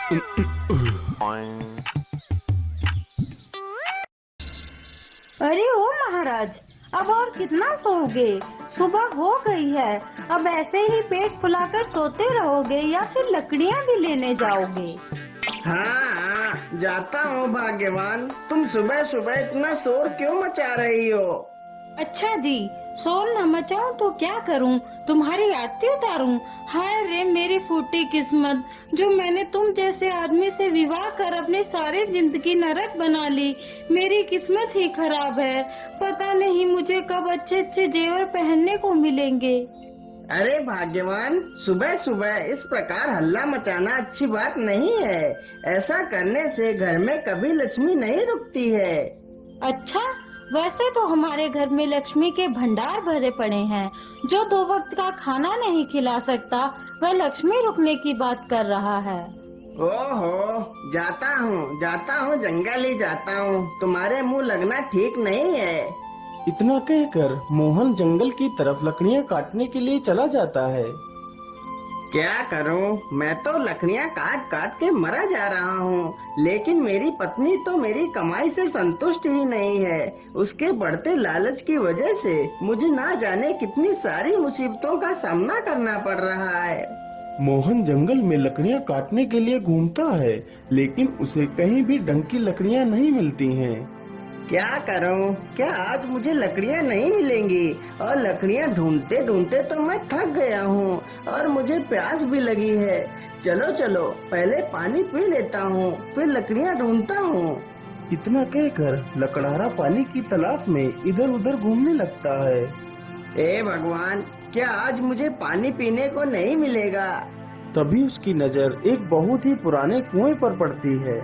अरे ओ महाराज, अब और कितना सोओगे? सुबह हो गई है। अब ऐसे ही पेट फुलाकर सोते रहोगे या फिर लकड़ियाँ भी लेने जाओगे? हाँ, जाता हूँ भाग्यवान। तुम सुबह सुबह इतना शोर क्यों मचा रही हो? अच्छा जी, शोर न मचाऊं तो क्या करूं? तुम्हारी आरती उतारूं? हाय रे मेरी फूटी किस्मत, जो मैंने तुम जैसे आदमी से विवाह कर अपनी सारी जिंदगी नरक बना ली। मेरी किस्मत ही खराब है। पता नहीं मुझे कब अच्छे अच्छे जेवर पहनने को मिलेंगे। अरे भाग्यवान, सुबह सुबह इस प्रकार हल्ला मचाना अच्छी बात नहीं है। ऐसा करने से घर में कभी लक्ष्मी नहीं रुकती है। अच्छा, वैसे तो हमारे घर में लक्ष्मी के भंडार भरे पड़े हैं। जो 2 वक्त का खाना नहीं खिला सकता, वह लक्ष्मी रुकने की बात कर रहा है। ओहो, जाता हूँ जंगल ही जाता हूँ। तुम्हारे मुंह लगना ठीक नहीं है। इतना कहकर मोहन जंगल की तरफ लकड़ियाँ काटने के लिए चला जाता है। क्या करूं? मैं तो लकड़ियां काट काट के मरा जा रहा हूं, लेकिन मेरी पत्नी तो मेरी कमाई से संतुष्ट ही नहीं है। उसके बढ़ते लालच की वजह से मुझे ना जाने कितनी सारी मुसीबतों का सामना करना पड़ रहा है। मोहन जंगल में लकड़ियाँ काटने के लिए घूमता है, लेकिन उसे कहीं भी ढंग की लकड़ियाँ नहीं मिलती हैं। क्या करूं? क्या आज मुझे लकड़ियां नहीं मिलेंगी? और लकड़ियां ढूंढते ढूंढते तो मैं थक गया हूं और मुझे प्यास भी लगी है। चलो चलो, पहले पानी पी लेता हूं, फिर लकड़ियां ढूंढता हूं। इतना कहकर लकड़हारा पानी की तलाश में इधर उधर घूमने लगता है। ए भगवान, क्या आज मुझे पानी पीने को नहीं मिलेगा? तभी उसकी नजर एक बहुत ही पुराने कुएं पर पड़ती है।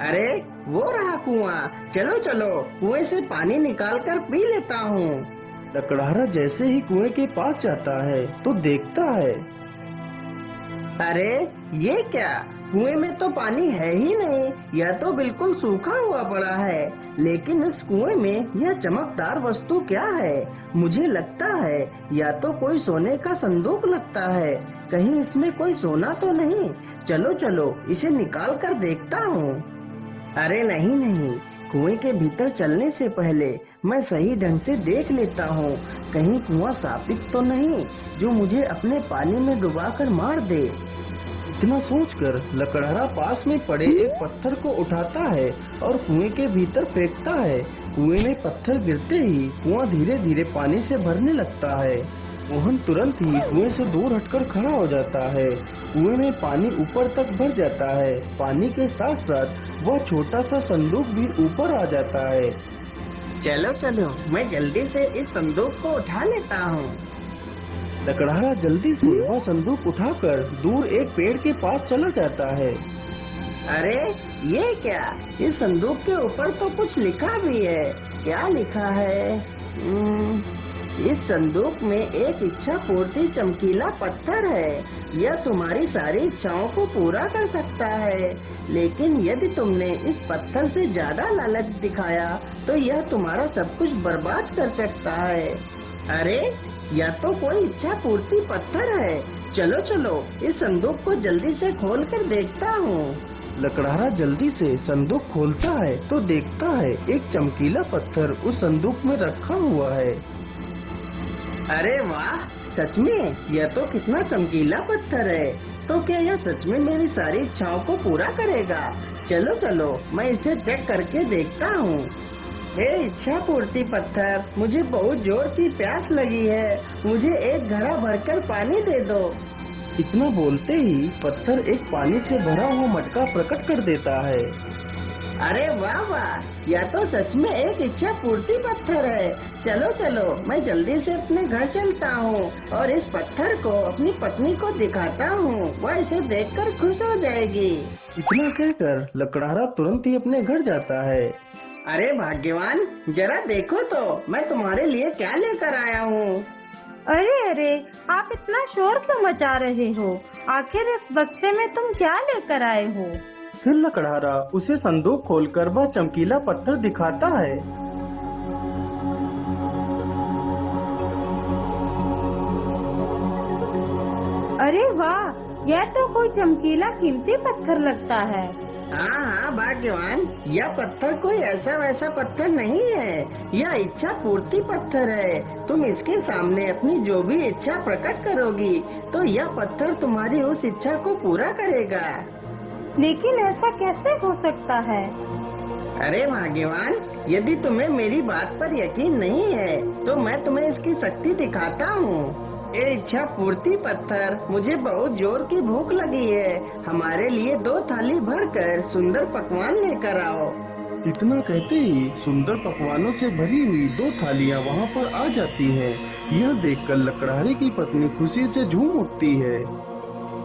अरे वो रहा कुआं। चलो चलो, कुएं से पानी निकाल कर पी लेता हूँ। लकड़हारा जैसे ही कुएं के पास जाता है तो देखता है, अरे ये क्या? कुएं में तो पानी है ही नहीं, यह तो बिल्कुल सूखा हुआ पड़ा है। लेकिन इस कुएं में यह चमकदार वस्तु क्या है? मुझे लगता है या तो कोई सोने का संदूक लगता है। कहीं इसमें कोई सोना तो नहीं? चलो चलो, इसे निकाल कर देखता हूँ। अरे नहीं नहीं, कुएं के भीतर चलने से पहले मैं सही ढंग से देख लेता हूँ। कहीं कुआं साबित तो नहीं जो मुझे अपने पानी में डुबाकर मार दे। इतना सोचकर लकड़हारा पास में पड़े एक पत्थर को उठाता है और कुएं के भीतर फेंकता है। कुएं में पत्थर गिरते ही कुआं धीरे धीरे पानी से भरने लगता है। मोहन तुरंत ही कुएं से दूर हटकर खड़ा हो जाता है। कुएं में पानी ऊपर तक भर जाता है। पानी के साथ साथ वह छोटा सा संदूक भी ऊपर आ जाता है। चलो चलो, मैं जल्दी से इस संदूक को उठा लेता हूँ। लकड़हारा जल्दी से वह संदूक उठाकर दूर एक पेड़ के पास चला जाता है। अरे ये क्या? इस संदूक के ऊपर तो कुछ लिखा भी है। क्या लिखा है? इस संदूक में एक इच्छा पूर्ति चमकीला पत्थर है। यह तुम्हारी सारी इच्छाओं को पूरा कर सकता है, लेकिन यदि तुमने इस पत्थर से ज्यादा लालच दिखाया तो यह तुम्हारा सब कुछ बर्बाद कर सकता है। अरे यह तो कोई इच्छा पूर्ति पत्थर है। चलो चलो, इस संदूक को जल्दी से खोल कर देखता हूँ। लकड़हारा जल्दी से संदूक खोलता है तो देखता है एक चमकीला पत्थर उस संदूक में रखा हुआ है। अरे वाह, सच में यह तो कितना चमकीला पत्थर है। तो क्या यह सच में मेरी सारी इच्छाओं को पूरा करेगा? चलो चलो, मैं इसे चेक करके देखता हूँ। हे इच्छा पूर्ति पत्थर, मुझे बहुत जोर की प्यास लगी है। मुझे एक घड़ा भरकर पानी दे दो। इतना बोलते ही पत्थर एक पानी से भरा हुआ मटका प्रकट कर देता है। अरे वाह वाह, यह तो सच में एक इच्छा पूर्ति पत्थर है। चलो चलो, मैं जल्दी से अपने घर चलता हूँ और इस पत्थर को अपनी पत्नी को दिखाता हूँ। वह इसे देखकर खुश हो जाएगी। इतना कहकर लकड़हारा तुरंत ही अपने घर जाता है। अरे भाग्यवान, जरा देखो तो मैं तुम्हारे लिए क्या लेकर आया हूँ। अरे अरे, आप इतना शोर क्यों मचा रहे हो? आखिर इस बक्से में तुम क्या लेकर आए हो? फिर लकड़हारा उसे संदूक खोलकर वह चमकीला पत्थर दिखाता है। अरे वाह, यह तो कोई चमकीला कीमती पत्थर लगता है। हाँ हाँ भाग्यवान, यह पत्थर कोई ऐसा वैसा पत्थर नहीं है। यह इच्छा पूर्ति पत्थर है। तुम इसके सामने अपनी जो भी इच्छा प्रकट करोगी तो यह पत्थर तुम्हारी उस इच्छा को पूरा करेगा। लेकिन ऐसा कैसे हो सकता है? अरे भाग्यवान, यदि तुम्हें मेरी बात पर यकीन नहीं है तो मैं तुम्हें इसकी शक्ति दिखाता हूँ। ये इच्छा पूर्ति पत्थर, मुझे बहुत जोर की भूख लगी है। हमारे लिए 2 थाली भरकर सुंदर पकवान लेकर आओ। इतना कहते ही सुंदर पकवानों से भरी हुई 2 थालियां वहां पर आ जाती हैं। यह देखकर लकड़हारे की पत्नी खुशी से झूम उठती है।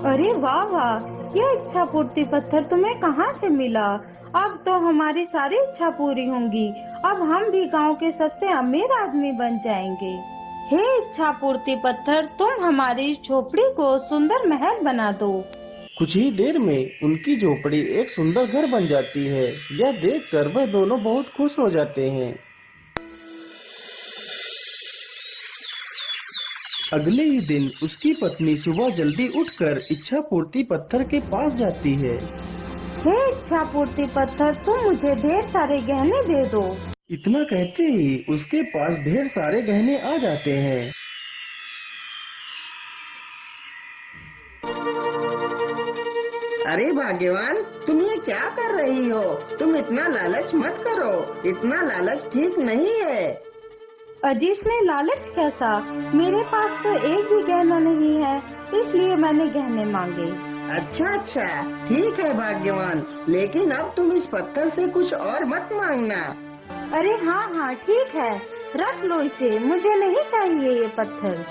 अरे वाह वाह, यह इच्छा पूर्ति पत्थर तुम्हें कहाँ से मिला? अब तो हमारी सारी इच्छा पूरी होंगी। अब हम भी गांव के सबसे अमीर आदमी बन जाएंगे। हे इच्छा पूर्ति पत्थर, तुम हमारी झोपड़ी को सुंदर महल बना दो। कुछ ही देर में उनकी झोपड़ी एक सुंदर घर बन जाती है। यह देखकर वह दोनों बहुत खुश हो जाते हैं। अगले ही दिन उसकी पत्नी सुबह जल्दी उठकर इच्छा पूर्ति पत्थर के पास जाती है। हे इच्छा पूर्ति पत्थर, तुम मुझे ढेर सारे गहने दे दो। इतना कहते ही उसके पास ढेर सारे गहने आ जाते हैं। अरे भाग्यवान, तुम ये क्या कर रही हो? तुम इतना लालच मत करो। इतना लालच ठीक नहीं है। अजी, इसमें लालच कैसा? मेरे पास तो एक भी गहना नहीं है, इसलिए मैंने गहने मांगे। अच्छा, ठीक है भाग्यवान, लेकिन अब तुम इस पत्थर से कुछ और मत मांगना। अरे हाँ, ठीक है, रख लो इसे, मुझे नहीं चाहिए ये पत्थर।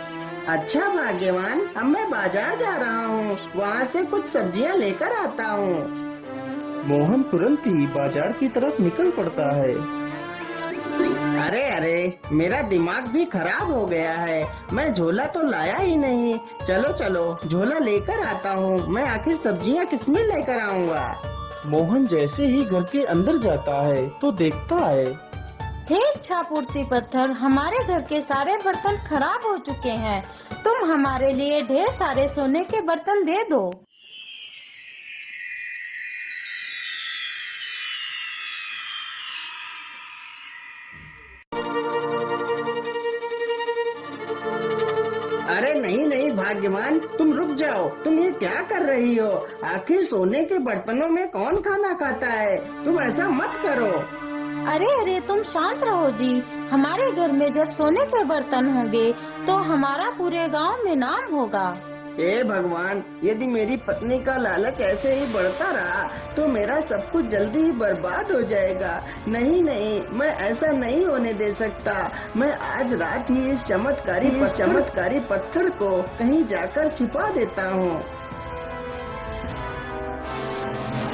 अच्छा भाग्यवान, अब मैं बाजार जा रहा हूँ, वहाँ से कुछ सब्जियाँ लेकर आता हूँ। मोहन तुरंत ही बाजार की तरफ निकल पड़ता है। अरे मेरा दिमाग भी खराब हो गया है। मैं झोला तो लाया ही नहीं। चलो झोला लेकर आता हूँ। मैं आखिर सब्जियाँ किसमें लेकर आऊँगा? मोहन जैसे ही घर के अंदर जाता है तो देखता है, हे इच्छा पूर्ति पत्थर, हमारे घर के सारे बर्तन खराब हो चुके हैं। तुम हमारे लिए ढेर सारे सोने के बर्तन दे दो। अरे नहीं भाग्यवान, तुम रुक जाओ। तुम ये क्या कर रही हो? आखिर सोने के बर्तनों में कौन खाना खाता है? तुम ऐसा मत करो। अरे तुम शांत रहो जी। हमारे घर में जब सोने के बर्तन होंगे तो हमारा पूरे गांव में नाम होगा। हे भगवान, यदि मेरी पत्नी का लालच ऐसे ही बढ़ता रहा तो मेरा सब कुछ जल्दी ही बर्बाद हो जाएगा। नहीं, मैं ऐसा नहीं होने दे सकता। मैं आज रात ही इस चमत्कारी पत्थर को कहीं जाकर छिपा देता हूँ।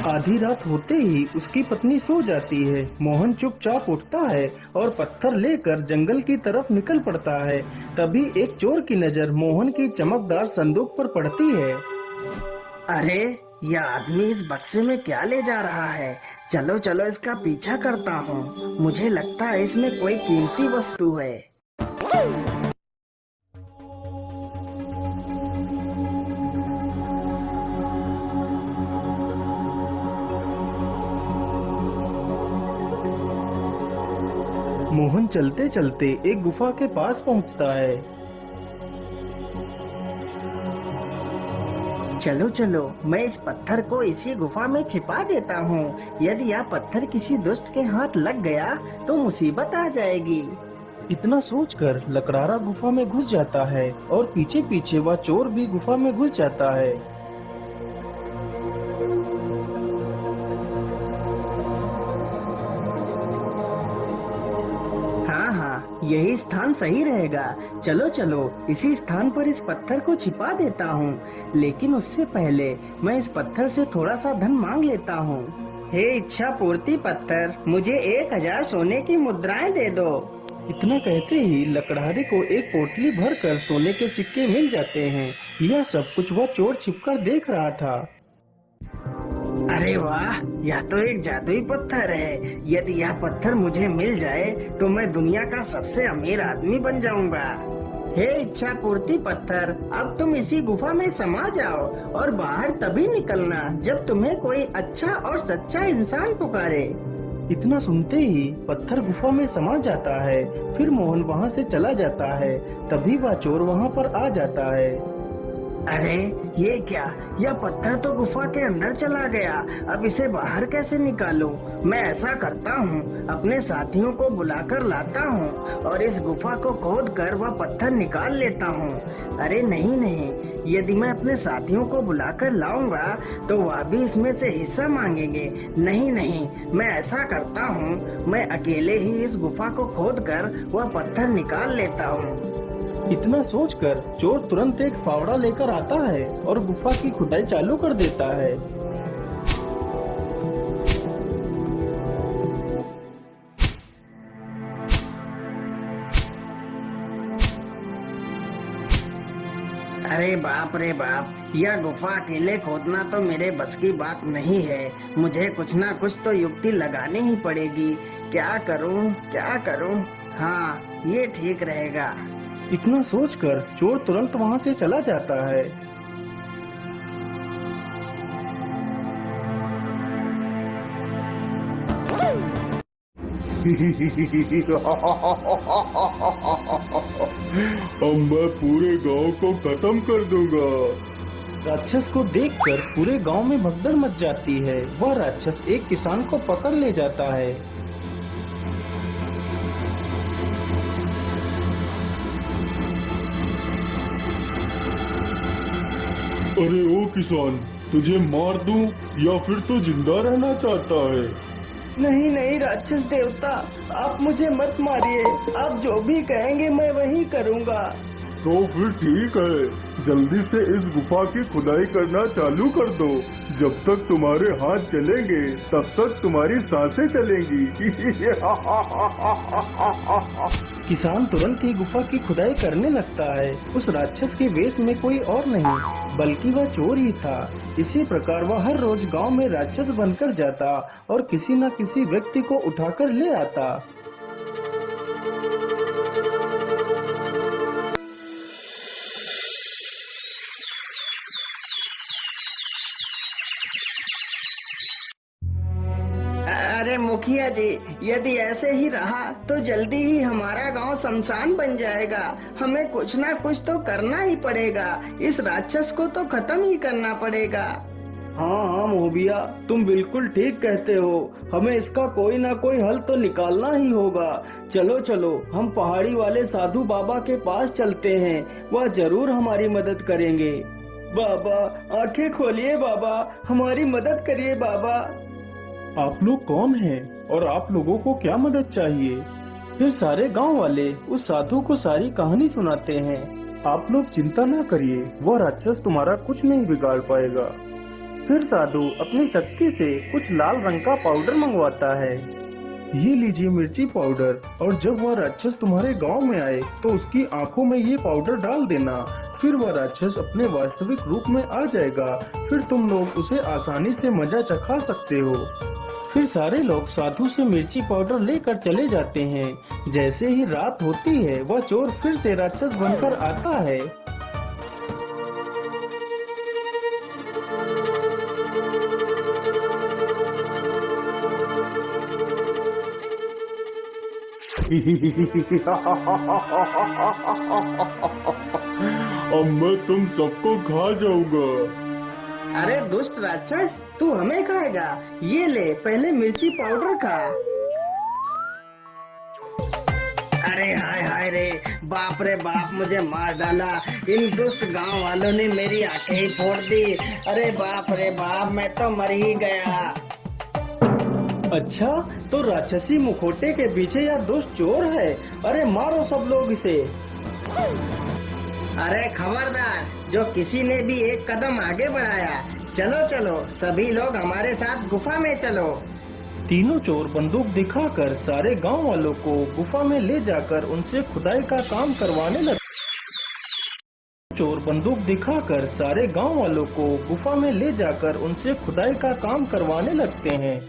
आधी रात होते ही उसकी पत्नी सो जाती है। मोहन चुपचाप उठता है और पत्थर लेकर जंगल की तरफ निकल पड़ता है। तभी एक चोर की नजर मोहन की चमकदार संदूक पर पड़ती है। अरे, यह आदमी इस बक्से में क्या ले जा रहा है? चलो इसका पीछा करता हूँ। मुझे लगता है इसमें कोई कीमती वस्तु है। मोहन चलते चलते एक गुफा के पास पहुंचता है। चलो, मैं इस पत्थर को इसी गुफा में छिपा देता हूँ। यदि यह पत्थर किसी दुष्ट के हाथ लग गया तो मुसीबत आ जाएगी। इतना सोचकर लकड़हारा गुफा में घुस जाता है और पीछे पीछे वह चोर भी गुफा में घुस जाता है। हाँ, यही स्थान सही रहेगा। चलो इसी स्थान पर इस पत्थर को छिपा देता हूँ। लेकिन उससे पहले मैं इस पत्थर से थोड़ा सा धन मांग लेता हूँ। हे इच्छा पूर्ति पत्थर, मुझे 1000 सोने की मुद्राएं दे दो। इतना कहते ही लकड़हारे को एक पोटली भरकर सोने के सिक्के मिल जाते हैं। यह सब कुछ वह चोर छिपकर देख रहा था। अरे वाह, यह तो एक जादुई पत्थर है। यदि यह पत्थर मुझे मिल जाए तो मैं दुनिया का सबसे अमीर आदमी बन जाऊंगा। हे इच्छा पूर्ति पत्थर, अब तुम इसी गुफा में समा जाओ और बाहर तभी निकलना जब तुम्हें कोई अच्छा और सच्चा इंसान पुकारे। इतना सुनते ही पत्थर गुफा में समा जाता है। फिर मोहन वहाँ से चला जाता है। तभी वह चोर वहाँ पर आ जाता है। अरे ये क्या, यह पत्थर तो गुफा के अंदर चला गया, अब इसे बाहर कैसे निकालूं? मैं ऐसा करता हूँ, अपने साथियों को बुलाकर लाता हूँ और इस गुफा को खोद कर वह पत्थर निकाल लेता हूँ। अरे नहीं नहीं, यदि मैं अपने साथियों को बुलाकर लाऊंगा तो वह भी इसमें से हिस्सा मांगेंगे। नहीं नहीं, मैं ऐसा करता हूँ, मैं अकेले ही इस गुफा को खोद कर वह पत्थर निकाल लेता हूँ। इतना सोचकर चोर तुरंत एक फावड़ा लेकर आता है और गुफा की खुदाई चालू कर देता है। अरे बाप रे बाप, यह गुफा अकेले खोदना तो मेरे बस की बात नहीं है। मुझे कुछ ना कुछ तो युक्ति लगानी ही पड़ेगी। क्या करूं? हाँ, ये ठीक रहेगा। इतना सोचकर चोर तुरंत वहाँ से चला जाता है। अब मैं पूरे गांव को खत्म कर दूंगा। राक्षस को देखकर पूरे गांव में भगदड़ मच जाती है। वह राक्षस एक किसान को पकड़ ले जाता है। अरे ओ किसान, तुझे मार दूं या फिर तू जिंदा रहना चाहता है? नहीं नहीं राक्षस देवता, आप मुझे मत मारिए। आप जो भी कहेंगे मैं वही करूँगा। तो फिर ठीक है, जल्दी से इस गुफा की खुदाई करना चालू कर दो। जब तक तुम्हारे हाथ चलेंगे तब तक तुम्हारी सांसें चलेंगी। किसान तुरंत ही गुफा की खुदाई करने लगता है। उस राक्षस के वेश में कोई और नहीं बल्कि वह चोर ही था। इसी प्रकार वह हर रोज गांव में राक्षस बनकर जाता और किसी न किसी व्यक्ति को उठाकर ले आता। अरे मुखिया जी, यदि ऐसे ही रहा तो जल्दी ही हमारा गांव शमशान बन जाएगा। हमें कुछ ना कुछ तो करना ही पड़ेगा। इस राक्षस को तो खत्म ही करना पड़ेगा। हाँ मोहबिया, तुम बिल्कुल ठीक कहते हो। हमें इसका कोई ना कोई हल तो निकालना ही होगा। चलो चलो, हम पहाड़ी वाले साधु बाबा के पास चलते हैं। वह जरूर हमारी मदद करेंगे। बाबा, आंखें खोलिए बाबा, हमारी मदद करिए बाबा। आप लोग कौन हैं और आप लोगों को क्या मदद चाहिए? फिर सारे गांव वाले उस साधु को सारी कहानी सुनाते हैं। आप लोग चिंता ना करिए, वह राक्षस तुम्हारा कुछ नहीं बिगाड़ पाएगा। फिर साधु अपनी शक्ति से कुछ लाल रंग का पाउडर मंगवाता है। ये लीजिए मिर्ची पाउडर, और जब वह राक्षस तुम्हारे गांव में आए तो उसकी आंखों में ये पाउडर डाल देना। फिर वह राक्षस अपने वास्तविक रूप में आ जाएगा। फिर तुम लोग उसे आसानी से मजा चखा सकते हो। फिर सारे लोग साधु से मिर्ची पाउडर लेकर चले जाते हैं। जैसे ही रात होती है वह चोर फिर से राक्षस बनकर आता है। अब मैं तुम सबको खा जाऊंगा। अरे दुष्ट राक्षस, तू हमें खाएगा? ये ले, पहले मिर्ची पाउडर खा। अरे हाय हाय रे, बाप रे बाप, मुझे मार डाला। इन दुष्ट गांव वालों ने मेरी आंखें ही फोड़ दी। अरे बाप रे बाप, मैं तो मर ही गया। अच्छा, तो राक्षसी मुखोटे के पीछे यह दुष्ट चोर है। अरे मारो सब लोग इसे। अरे खबरदार, जो किसी ने भी एक कदम आगे बढ़ाया। चलो चलो, सभी लोग हमारे साथ गुफा में चलो। तीनों चोर बंदूक दिखाकर सारे गांव वालों को गुफा में ले जाकर उनसे खुदाई का काम करवाने लगते। चोर बंदूक दिखाकर सारे गांव वालों को गुफा में ले जाकर उनसे खुदाई का काम करवाने लगते हैं।